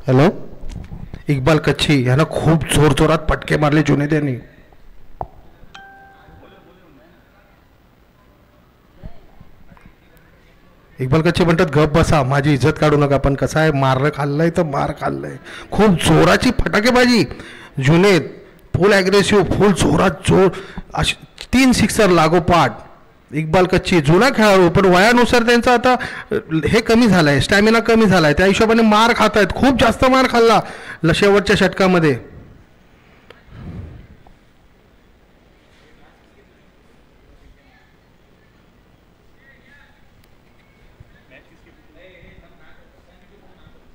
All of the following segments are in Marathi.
हॅलो, इक्बाल कच्छी ह्यानं खूप जोरजोरात पटके मारले जुनेद यांनी. इक्बाल कच्छी म्हणतात गप बसा, माझी इज्जत काढू नका. पण कसं आहे, मारलं खाल्लंय तर मार खाल्लंय. खूप जोराची फटाकेबाजी. जुनेद फुल ॲग्रेसिव्ह, फुल जोरात जोर, अशी 3 सिक्सर लागोपाठ. इक्बाल कच्छी जुना खेळाडू, पण वयानुसार त्यांचा आता हे कमी झालं आहे, स्टॅमिना कमी झाला आहे, त्या हिशोबाने मार खात आहेत. खूप जास्त मार खाल्ला शेवटच्या षटकामध्ये.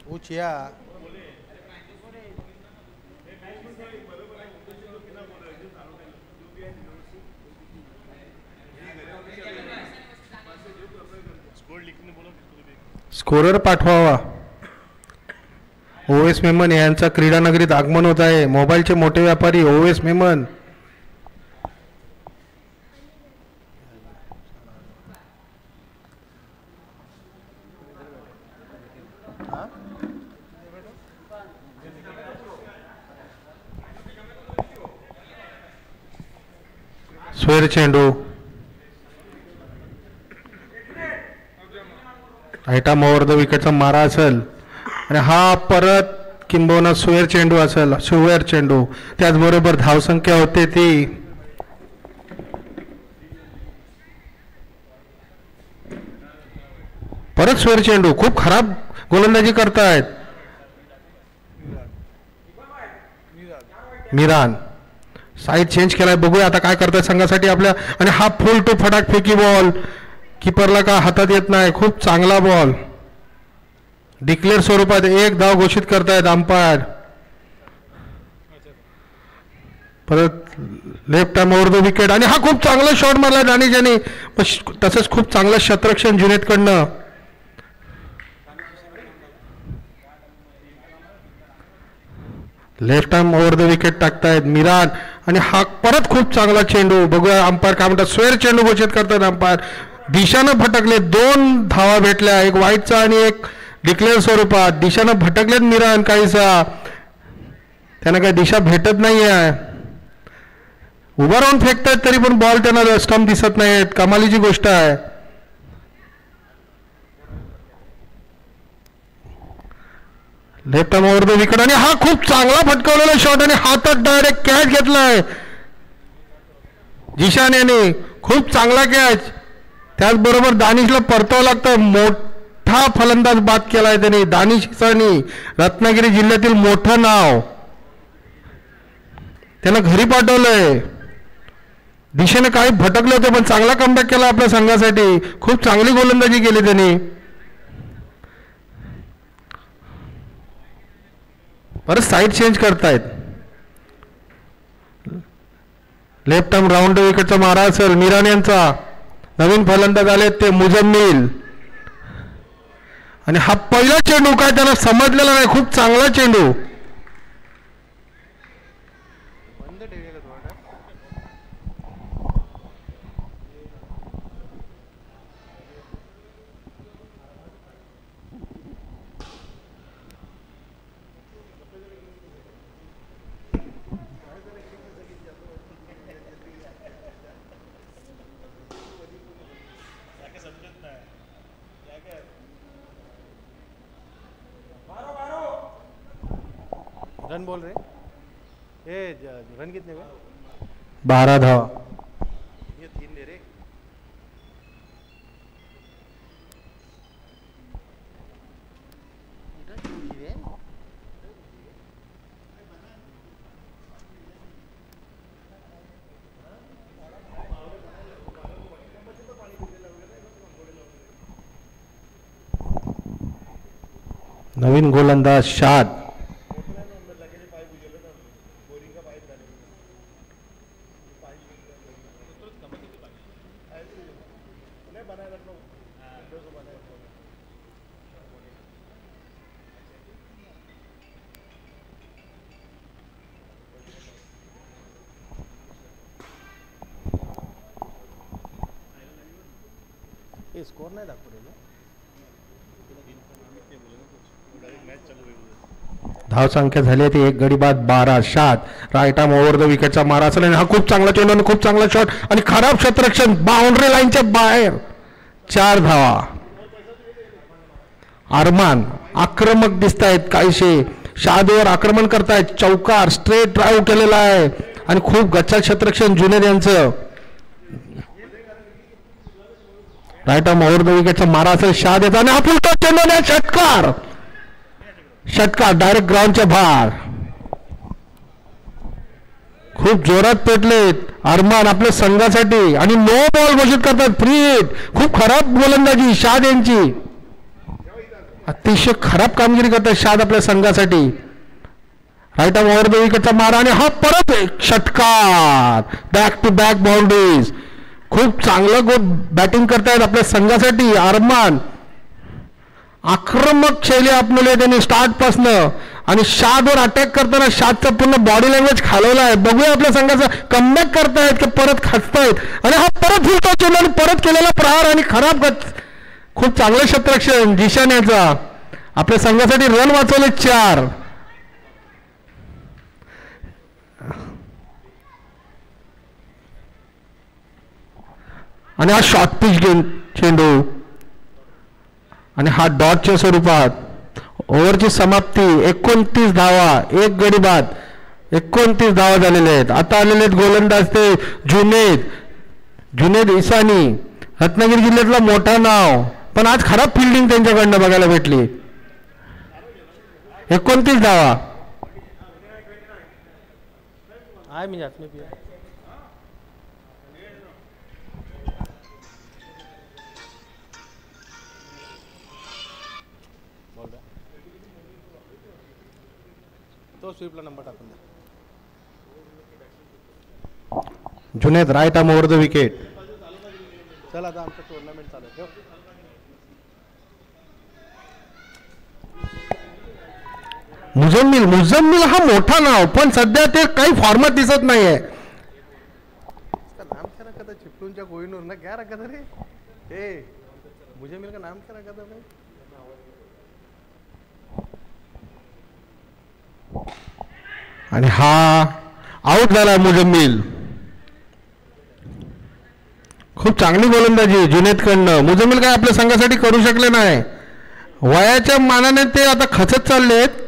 उचिया स्कोरर पाठवावा. ओएस मेमन यांचा क्रीडानगरीत आगमन होत आहे. मोबाईलचे मोठे व्यापारी ओएस मेमन. स्वेर चेंडू, आयटम ओव्हर द विकेटचा मारा असेल आणि हा परत किंबहुना स्वेर चेंडू असेल. स्वेर चेंडू, त्याचबरोबर धावसंख्या होते ती. परत स्वेर चेंडू. खूप खराब गोलंदाजी करतायत मिरान. साईड चेंज केलाय, बघूया आता काय करतायत संघासाठी आपल्या. आणि हा फुल टू फटाक फेकी बॉल, किपरला का हातात येत नाही. खूप चांगला बॉल. डिक्लेअर स्वरूपात 1 धाव घोषित करतायत अंपायर. परत left arm over the wicket आणि हा खूप चांगला शॉट मारला दानिशाने. तसंच खूप चांगलं शतरक्षण जुनेदकडनं. Left arm over the wicket टाकतायत मिरान आणि हा परत खूप चांगला चेंडू. बघूया अंपायर काय म्हणतात. स्वेर चेंडू घोषित करतात अंपायर. दिशानं भटकले, 2 धावा भेटल्या, एक वाईटचा आणि एक डिक्लेअर स्वरूपात. दिशानं भटकलेत मिरान काहीसा, त्यांना काही दिशा भेटत नाही आहे. उभा राहून फेकतायत तरी पण बॉल त्यांना स्टंप दिसत नाहीत. कमालीची गोष्ट आहे. Left arm over the wicket आणि हा खूप चांगला फटकावलेला शॉट आणि हातात डायरेक्ट कॅच घेतलाय जिशान याने. खूप चांगला कॅच. त्याचबरोबर दानिशला परतावं लागतं. मोठा फलंदाज बाद केलाय त्याने. दानिश इसानी, रत्नागिरी जिल्ह्यातील मोठं नाव, त्यानं घरी पाठवलंय. दिशेने काही भटकले होते पण चांगला कमबॅक केला आपल्या संघासाठी. खूप चांगली गोलंदाजी केली त्यांनी. परत साईड चेंज करतायत. लेफ्ट आर्म राऊंड विकेटचा मारा असेल मिरान यांचा. नवीन फलंदाज आले ते मुजम्मिल आणि हा पहिला चेंडू काय त्यांना समजलेला नाही. खूप चांगला चेंडू. रन बोल रहे रन कितने हुए? 12 धावा. ये 3 दे रहे. नवीन गोलंदाज शाद. स्कोर नाही दाखवलेलं. मैच चालू है. धावसंख्या झाली आहे ती 1 गडी बाद 12 शाद. राईट आर्म ओव्हर द विकेटचा मारा असेल आणि हा खूप चांगला चेंडू आणि खूप चांगला शॉट आणि खराब क्षेत्ररक्षण बाउंड्री लाईनच्या बाहेर. 4 धावा. अरमान आक्रमक दिसत आहेत काहीशे. शादवर आक्रमण करतायत. चौकार स्ट्रेट ड्राईव्ह केलेला आहे आणि खूप गच्चा क्षेत्ररक्षण जुनेद यांचं. राईट आर्म ओव्हर द विकेटचा मारा असेल. शाद येतो आणि हा फुलटॉस चेंडू आणि षटकार. षटकार डायरेक्ट ग्राउंडच्या बाहेर. खूप जोरात पेटलेत अरमान आपल्या संघासाठी आणि नो बॉल घोषित करतात. Free hit. खूप खराब गोलंदाजी शाद यांची. अतिशय खराब कामगिरी करतात शाद आपल्या संघासाठी. राईट आर्म ओव्हर द विकेटचा मारा आणि हा परत षटकार. Back to back boundaries. खूप चांगलं बॅटिंग करतायत आपल्या संघासाठी अरमान. आक्रमक शैली आपल्याला त्यांनी स्टार्ट पासनं आणि शादवर अटॅक करताना शादचा पूर्ण बॉडी लँग्वेज खालवला आहे. बघूया आपल्या संघाचा कमबॅक करतायत की परत खचतायत आणि हा परत फुलटॉस चेंडू आणि परत केलेला प्रहार आणि खराब खूप चांगलं क्षेत्ररक्षण जिशान याचा. आपल्या संघासाठी रन वाचवले 4. आणि हा शॉर्ट पिच चेंडू आणि हा डॉटच्या स्वरूपात. ओव्हरची समाप्ती 29 धावा 1 गडी बाद. 29 धावा झालेल्या आहेत. आता आलेले आहेत गोलंदाज ते जुनेद इसानी. रत्नागिरी जिल्ह्यातलं मोठं नाव पण आज खराब फिल्डिंग त्यांच्याकडनं बघायला भेटली. 29 धावा. तो स्वीपला नंबर टाकून द्या. Junaid right arm over the wicket. चला आता आमचं टुर्नामेंट चालू आहे. मुजम्मिल हा मोठा नाव पण सध्या ते काही फॉर्मात दिसत नाहीये. नाम क्या रखा था चिपळूणच्या कोहिनूर ना क्या रखा था रे. मुजम्मिल का नाम क्या रखा था भाई. आणि हा आउट झाला मुजम्मिल. खूप चांगली गोलंदाजी जुनेदकडनं. मुजम्मिल काय आपल्या संघासाठी करू शकले नाही. वयाच्या मानाने ते आता खचत चाललेत.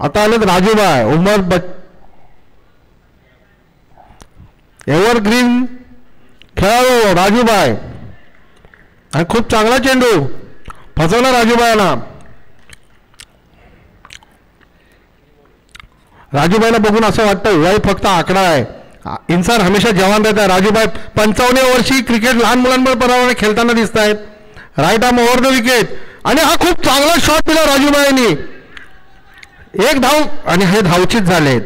आता आलेत राजूभाई एव्हरग्रीन खेळाडू राजूभाई आणि खूप चांगला चेंडू फसवला राजूभाईला. राजूभाईला बघून असं वाटतं वय फक्त आकडा आहे. इन्सान हमेशा जवान रहता है. राजूभाई 55व्या वर्षी क्रिकेट लहान मुलांबरोबर खेळताना दिसत आहेत. Right arm over the wicket आणि हा खूप चांगला शॉट दिला राजूभाईंनी. 1 धाव आणि हे धावचीत झालेत.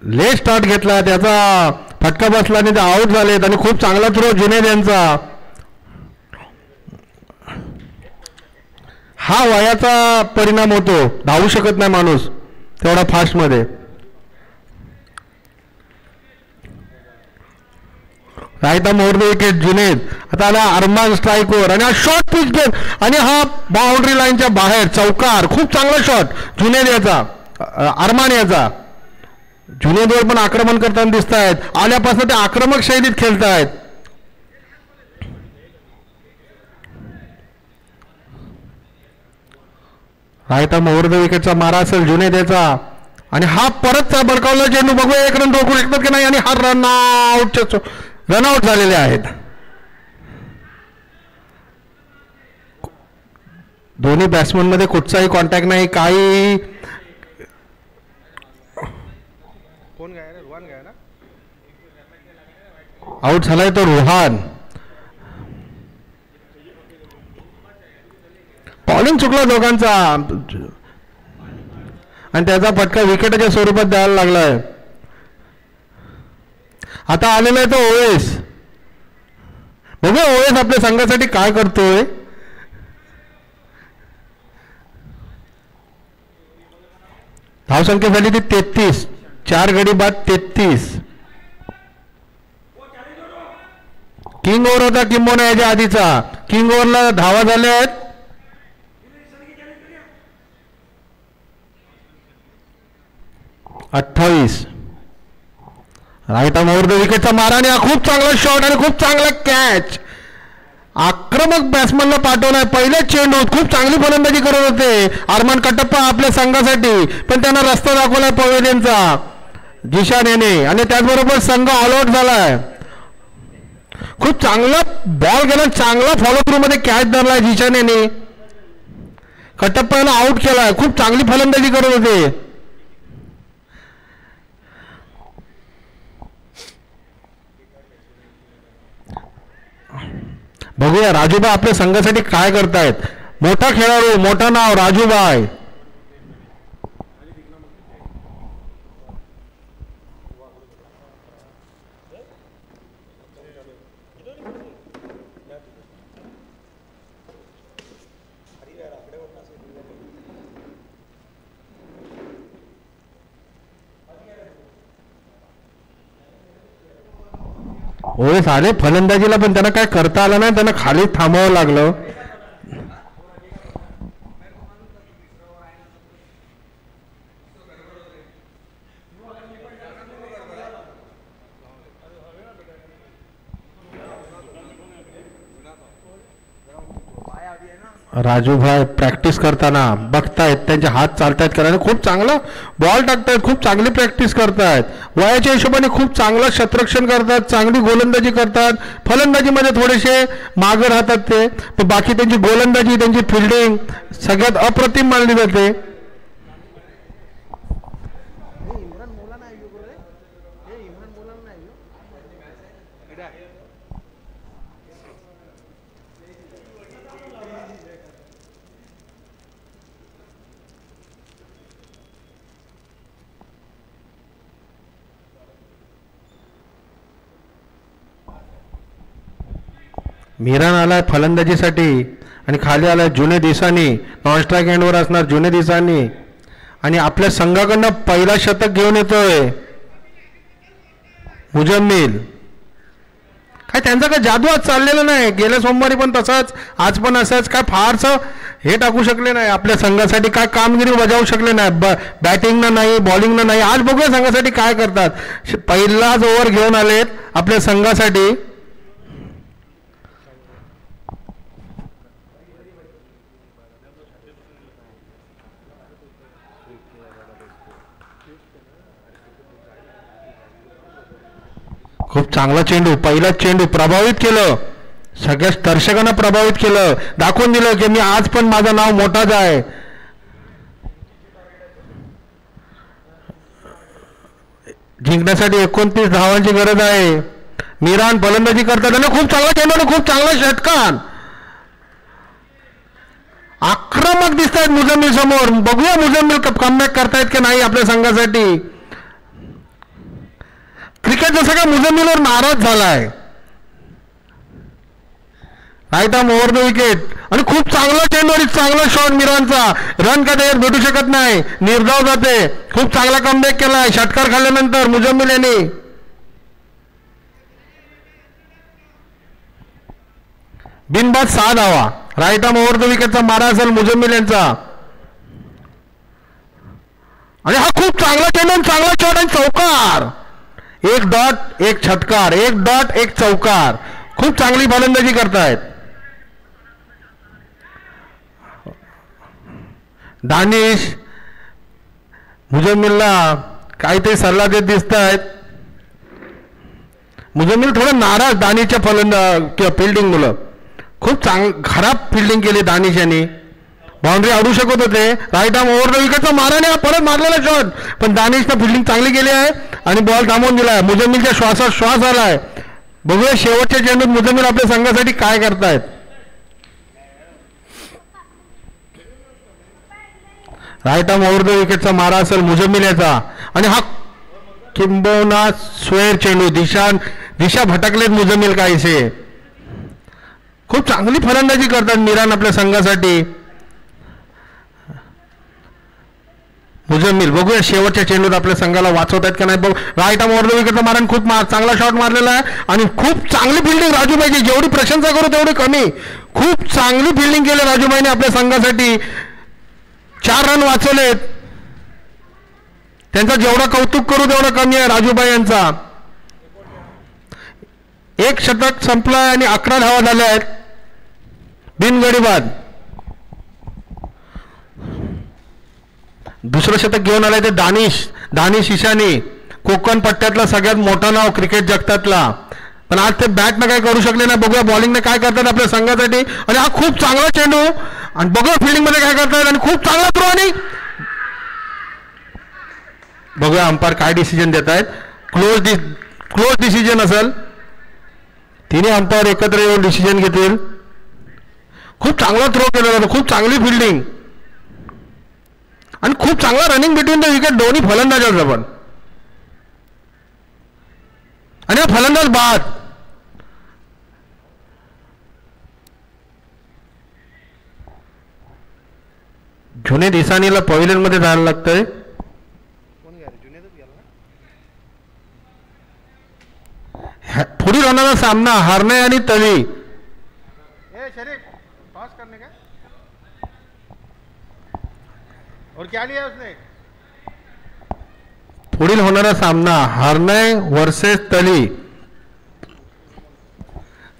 लेट स्टार्ट घेतला त्याचा फटका बसला आणि ते आउट झालेत आणि खूप चांगला थ्रो जुनेद यांचा. हा वयाचा परिणाम होतो. धावू शकत नाही माणूस तेवढा फास्ट मध्ये. Right arm over the wicket Junaid. आता आला अरमान स्ट्राईकवर आणि हा शॉर्ट पिच गेम आणि हा बाउंड्री लाईनच्या बाहेर चौकार. खूप चांगला शॉट जुनेद याचा अरमान याचा. जुनेदवर पण आक्रमण करताना दिसत आहेत. आल्यापासून ते आक्रमक शैलीत खेळत आहेत. राईट आर्म ओव्हर द विकेटचा मारा असेल जुनेद याचा आणि हा परतचा बडकावला चेंडू. बघूया 1 रन रोखू शकतात की नाही आणि हा रनआउट झालेले आहेत. दोन्ही बॅट्समन मध्ये कुठचाही कॉन्टॅक्ट नाही. काही कोण गाय रे. रुहान गाय ना. आउट झालाय तो रुहान. बॉलिंग चुकला दोघांचा आणि त्याचा फटका विकेटच्या स्वरूपात द्यायला लागलाय. आता आलेला आहे तो ओएस. बघूया ओएस आपल्या संघासाठी काय करतोय. धावसंख्या झाली ती 33. 4 गडी बाद 33. किंग ओव्हर होता किंबोना याच्या आधीचा. किंग ओव्हरला धावा झाल्या आहेत 28. राईट आर्म ओव्हर द विकेटचा मारा आणि खूप चांगला शॉट आणि खूप चांगला कॅच. आक्रमक बॅट्समनला पाठवलाय. पहिलेच चेंडूत खूप चांगली फलंदाजी करत होते अरमान कटप्पा आपल्या संघासाठी, पण त्यांना रस्ता दाखवलाय पवेलियनचा जिशान याने आणि त्याचबरोबर संघ ऑल आउट झालाय. खूप चांगला बॉल गेला, चांगला फॉलो थ्रू मध्ये कॅच धरलाय जिशान याने. कटप्पा याला आउट केलाय. खूप चांगली फलंदाजी करत होते. बघूया राजूभाई आपल्या संघासाठी काय करतायत. मोठा खेळाडू, मोठा नाव राजूभाई. ओळख आले फलंदाजीला, पण त्यांना काय करता आलं नाही. त्यांना खाली थांबावं लागलं. राजूभाई प्रॅक्टिस करताना बघतायत, त्यांचे हात चालतायत कारण खूप चांगला बॉल टाकतायत, खूप चांगली प्रॅक्टिस करतायत. वयाच्या हिशोबाने खूप चांगलं क्षेत्ररक्षण करतात, चांगली गोलंदाजी करतात. फलंदाजीमध्ये थोडेसे मागे राहतात ते, पण बाकी त्यांची गोलंदाजी, त्यांची फिल्डिंग सगळ्यात अप्रतिम मानली जाते. मिरान आलाय फलंदाजीसाठी आणि खाली आलाय जुने दिसानी. नॉन स्ट्राईक एंडवर असणार जुने दिसानी आणि आपल्या संघाकडनं पहिला शतक घेऊन येतोय मुजम्मिल. काय त्यांचा काय जादू आज चाललेला नाही. गेल्या सोमवारी पण तसाच, आज पण असंच. काय फारसं हे टाकू शकले नाही आपल्या संघासाठी, काय कामगिरी बजावू शकले नाही. बॅटिंगनं नाही, बॉलिंगनं नाही. आज बघूया संघासाठी काय करतात. पहिलाच ओव्हर घेऊन आलेत आपल्या संघासाठी. खूप चांगला चेंडू, पहिलाच चेंडू प्रभावित केलं, सगळ्या दर्शकांना प्रभावित केलं, दाखवून दिलं की मी आज पण माझं नाव मोठाच आहे. जिंकण्यासाठी 29 धावांची गरज आहे. मिरान फलंदाजी करतात आणि खूप चांगला चेंडू आणि खूप चांगला षटकार. आक्रमक दिसत आहेत मुजम्मिल समोर. बघूया मुजम्मिल कमबॅक करतायत की नाही आपल्या संघासाठी. क्रिकेटचा सगळा मुजम्मिलवर नाराज झालाय. Right arm over the wicket आणि खूप चांगला चेंडू आणि चांगला शॉट मिरानचा. रन का त्याच्यात भेटू शकत नाही, निर्धाव जाते. खूप चांगला कमबॅक केलाय षटकार खाल्ल्यानंतर मुजम्मिल यांनी. बिनबाद 6 धावा. राईट आर्म ओव्हर द विकेटचा मारा असेल मुजम्मिल यांचा आणि हा खूप चांगला चेंडू, चांगला शॉट आणि चौकार. 1 डॉट 1 षटकार, 1 डॉट 1 चौकार. खूप चांगली फलंदाजी करतायत. दानिश मुजम्मिलला काहीतरी सल्ला देत दिसत आहेत. मुजम्मिल थोडं नाराज दानिशच्या फिल्डिंग मुलं. खूप खराब फिल्डिंग केली दानिश यांनी. बाउंड्री अडू शकत होते. राईट आर्म ओव्हर द विकेटचा माराने परत मारलेला शॉट, पण दानिशनं फिल्डिंग चांगली केली आहे आणि बॉल थांबवून दिलाय. मुजम्मिलच्या श्वासात श्वास आलाय. बघूया शेवटच्या चेंडूत मुजम्मिल आपल्या संघासाठी काय करतायत. राईट आर्म ओव्हर द विकेटचा मारा असेल मुजम्मिल याचा आणि हा किंबहुना स्क्वेअर चेंडू. दिशा भटकलेत मुजम्मिल काहीसे. खूप चांगली फलंदाजी करतात मिरान आपल्या संघासाठी. मुजम्मिल बघूया शेवटच्या चेंडूत आपल्या संघाला वाचवतायत का नाही बघ. राईट आर्म ओव्हर द विकेटचा मारण खूप चांगला शॉट मारलेला आहे आणि खूप चांगली फिल्डिंग राजूभाईची. जेवढी प्रशंसा करू तेवढी कमी. खूप चांगली फिल्डिंग केली राजूभाईने आपल्या संघासाठी. 4 रन वाचवलेत. त्यांचा जेवढा कौतुक करू तेवढं कमी आहे राजूभाई यांचा. 1 शतक संपलाय आणि 11 धावा झाल्या आहेत बिनगडी बाद. दुसरं शतक घेऊन आलंय ते दानिश ईशानी, कोकण पट्ट्यातला सगळ्यात मोठं नाव क्रिकेट जगतातला. पण आज ते बॅटनं काय करू शकले नाही. बघूया बॉलिंगने काय करतात आपल्या संघासाठी. आणि हा खूप चांगला चेंडू आणि बघूया फिल्डिंग मध्ये काय करतात आणि खूप चांगला थ्रो आणि बघूया अंपायर काय डिसिजन देत आहेत. क्लोज डिसिजन असेल. तिन्ही अंपायर एकत्र येऊन डिसिजन घेतील. खूप चांगला थ्रो केला जातो. खूप चांगली फिल्डिंग आणि खूप चांगला रनिंग बिटवीन द विकेट. दोन्ही फलंदाजांचा पण आणि हा फलंदाज बाद. जुनेद इसानीला पवेलियन मध्ये जायला लागतंय. पुढील होणारा सामना हारणे आणि तळी. और क्या लिया उसने? पुढील होणारा सामना हारणे वर्सेस तळी.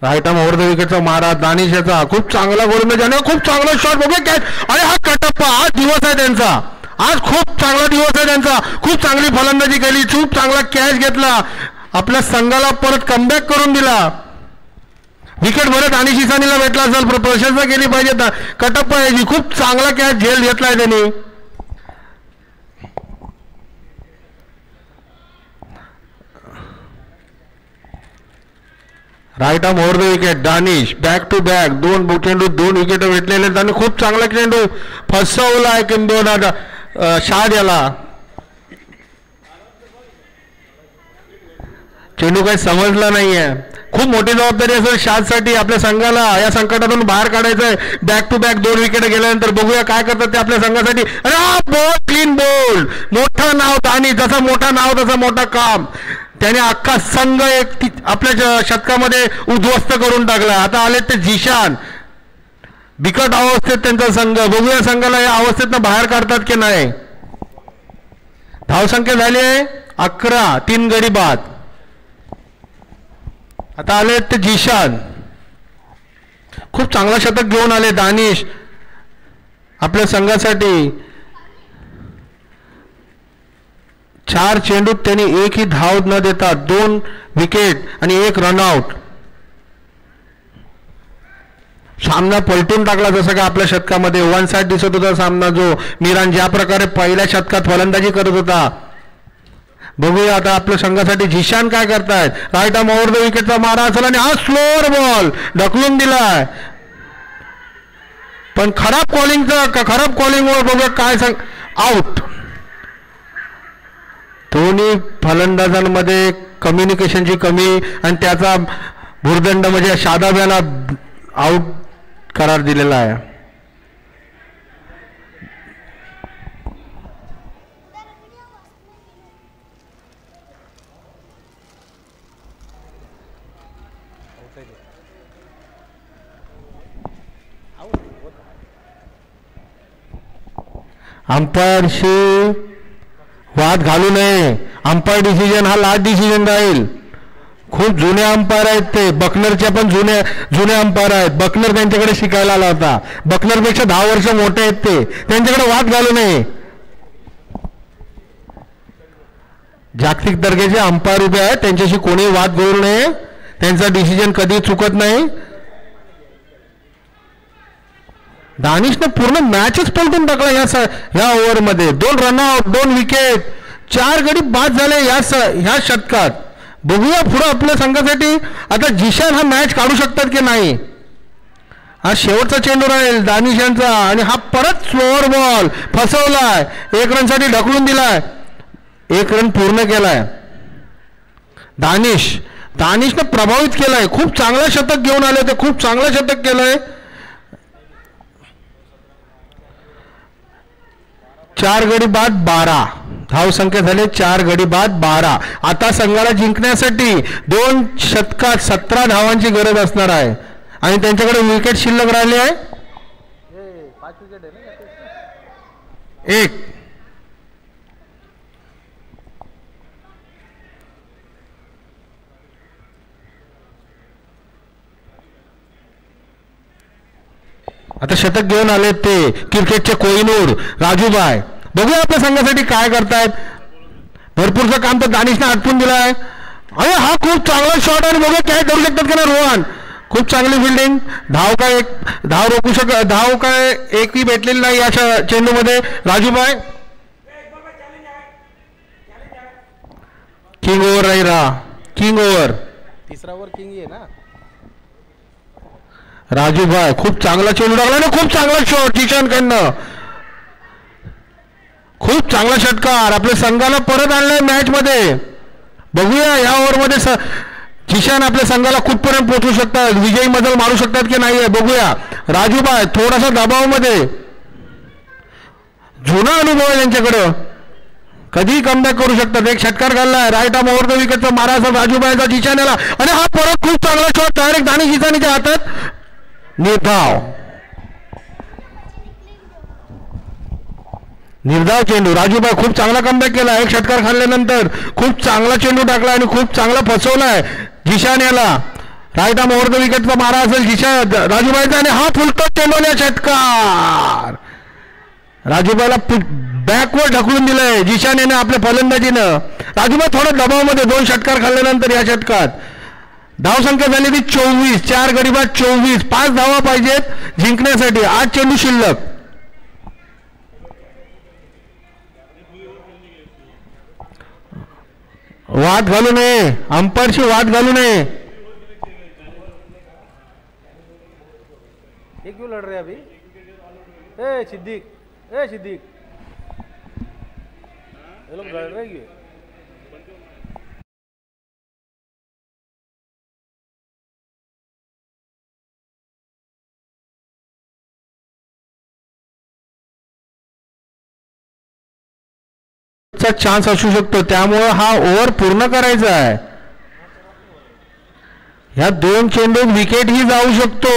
राईट आर्म ओव्हर द विकेटचा मारा दानिश याचा. खूप चांगला गोलंदाज आणि खूप चांगला शॉट बघूया कॅच आणि हा कटप्पा. आज दिवस आहे त्यांचा. आज खूप चांगला दिवस आहे त्यांचा. खूप चांगली फलंदाजी केली. खूप चांगला कॅच घेतला. आपल्या संघाला परत कमबॅक करून दिला. विकेट भरत दानिश इसानीला भेटला असेल प्रशंसा केली पाहिजे. कटप्पा याची खूप चांगला कॅच झेल घेतलाय त्यांनी. Right arm over the wicket Danish back to back 2 चेंडू 2 विकेट भेटलेले आणि खूप चांगला चेंडू फसवलाय किंबहुना शाद याला. चेंडू काही समजला नाहीये. खूप मोठी जबाबदारी असेल शादसाठी. आपल्या संघाला या संकटातून बाहेर काढायचं आहे. बॅक टू बॅक 2 विकेट गेल्यानंतर बघूया काय करतात ते आपल्या संघासाठी. अरे हा बॉल क्लीन बॉल. मोठं नाव दानिश. जसं मोठं नाव तसं मोठं काम. त्याने अख्खा संघ आपल्या शतकामध्ये उद्ध्वस्त करून टाकला. आता आले ते जिशान. बिकट अवस्थेत त्यांचा संघ. बघूया संघाला या अवस्थेतनं बाहेर काढतात की नाही. धावसंख्या झाली आहे 11. 3 गडी बाद. आता आले ते जिशान. खूप चांगला शतक घेऊन आले दानिश आपल्या संघासाठी. 4 चेंडूत त्यांनी एकही धाव न देता 2 विकेट आणि 1 रनआउट. सामना पलटून टाकला. जसं का आपल्या शतकामध्ये 1 साइड दिसत होता सामना. जो मिरान ज्या प्रकारे पहिल्या शतकात फलंदाजी करत होता. बघूया आता आपल्या संघासाठी जिशान काय करतायत. राईट आर्म ओव्हर द विकेटचा मारा असेल आणि हा स्लोअर बॉल ढकलून दिलाय. पण खराब कॉलिंगवर बघूया काय सांग. आउट. दोन्ही फलंदाजांमध्ये कम्युनिकेशनची कमी आणि त्याचा भुर्दंड म्हणजे शादाब याला आउट करार दिलेला आहे. अंपायरशी वाद घालू नये. अंपायर डिसिजन हा लास्ट डिसिजन राहील. खूप जुने अंपायर आहेत ते. बकनरच्या पण जुने अंपायर आहेत. बकनर त्यांच्याकडे शिकायला आला होता. बकनरपेक्षा 10 वर्ष मोठे आहेत ते. त्यांच्याकडे वाद घालू नये. जागतिक दर्जाचे अंपायर उभे आहेत. त्यांच्याशी कोणी वाद घालू नये. त्यांचा डिसिजन कधी चुकत नाही. दानिशने पूर्ण मॅचच पलटून टाकला ह्या ओव्हरमध्ये. 2 रनआउट 2 विकेट 4 गडी बाद झाले ह्या शतकात. बघूया पुढे आपल्या संघासाठी आता जिशान हा मॅच काढू शकतात की नाही. हा शेवटचा चेंडू राहील दानिश यांचा आणि हा परत स्लोअर बॉल फसवलाय. 1 रनसाठी ढकलून दिलाय. 1 रन पूर्ण केलाय. दानिशने प्रभावित केलाय. खूप चांगला शतक घेऊन आले होते. खूप चांगलं शतक केलंय. 4 गडी बाद 12 धावसंख्या झाले 4 गडी बाद 12. आता संघाला जिंकण्यासाठी 2 षटकात 17 धावांची गरज असणार आहे आणि त्यांच्याकडे विकेट शिल्लक राहिली आहे 1. आता शतक घेऊन आले ते क्रिकेटचे कोहिनूर राजूबाई. बघूया आपल्या संघासाठी काय करतायत. भरपूरचं काम तर दानिशने आटपून दिलं आहे. अरे हा खूप चांगला शॉट आहे. बघूया काय करू शकतात का ना रोहन. खूप चांगली फिल्डिंग. धाव रोखू धाव काय एकही भेटलेली नाही या चेंडूमध्ये. राजूबाई किंग ओव्हर राहिला. King over. तिसरा ओव्हर किंग आहे ना. राजूभाई खूप चांगला चेंडू टाकला ना. खूप चांगला शॉट जिशानकडनं. खूप चांगला षटकार. आपल्या संघाला परत आणलाय मॅच मध्ये. बघूया या ओव्हरमध्ये जिशान आपल्या संघाला कुठपर्यंत पोहोचू शकतात. विजयी मजल मारू शकतात की नाही बघूया. राजूभाई थोडासा दबावामध्ये. जुना अनुभव आहे त्यांच्याकडं. कधीही कमबॅक करू शकतात. एक षटकार घाललाय. राईट आर्म ओव्हर द विकेटचा मारा असा राजूभाईचा जिशानेला आणि हा परत खूप चांगला शॉट डायरेक्ट दानिश जिशानीच्या हातात. निर्धाव चेंडू. राजूभाई खूप चांगला कमबॅक केला. एक षटकार खाल्ल्यानंतर खूप चांगला चेंडू टाकला आणि खूप चांगला फसवलाय जिशान याला. राईट आर्म ओव्हर द विकेटचा मारा असेल जिशान राजूभाईचा आणि हा फुलटॉस चेंडूला षटकार. राजूभाईला बॅकवर्ड ढकलून दिलंय जिशान याने आपल्या फलंदाजीनं. राजूभाई थोडा दबावामध्ये 2 षटकार खाल्ल्यानंतर या षटकात धावसंख्या झाली ती 24. 4 गडी बाद 24. 5 धावा पाहिजेत जिंकण्यासाठी. 8 चेंडू शिल्लक. वाद घालू नये. अंपायरशी वाद घालू नये. ये क्यों लड़ रहे अभी. सिद्दीक सिद्दीक ये लोग लड़ रहे हैं. चान्स असू शकतो. त्यामुळे हा ओव्हर पूर्ण करायचा आहे. ह्या 2 चेंडूत विकेट ही जाऊ शकतो.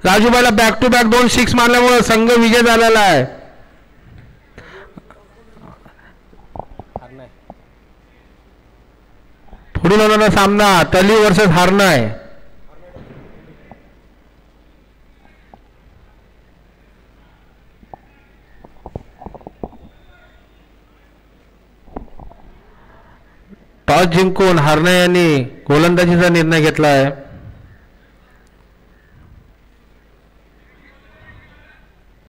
राजूभाईला बॅक टू बॅक 2 6 मारल्यामुळे संघ विजय झालेला आहे. पुढील होणारा सामना तली वर्सेस हारनाय. टॉस जिंकून हारनाय यांनी गोलंदाजीचा निर्णय घेतला आहे.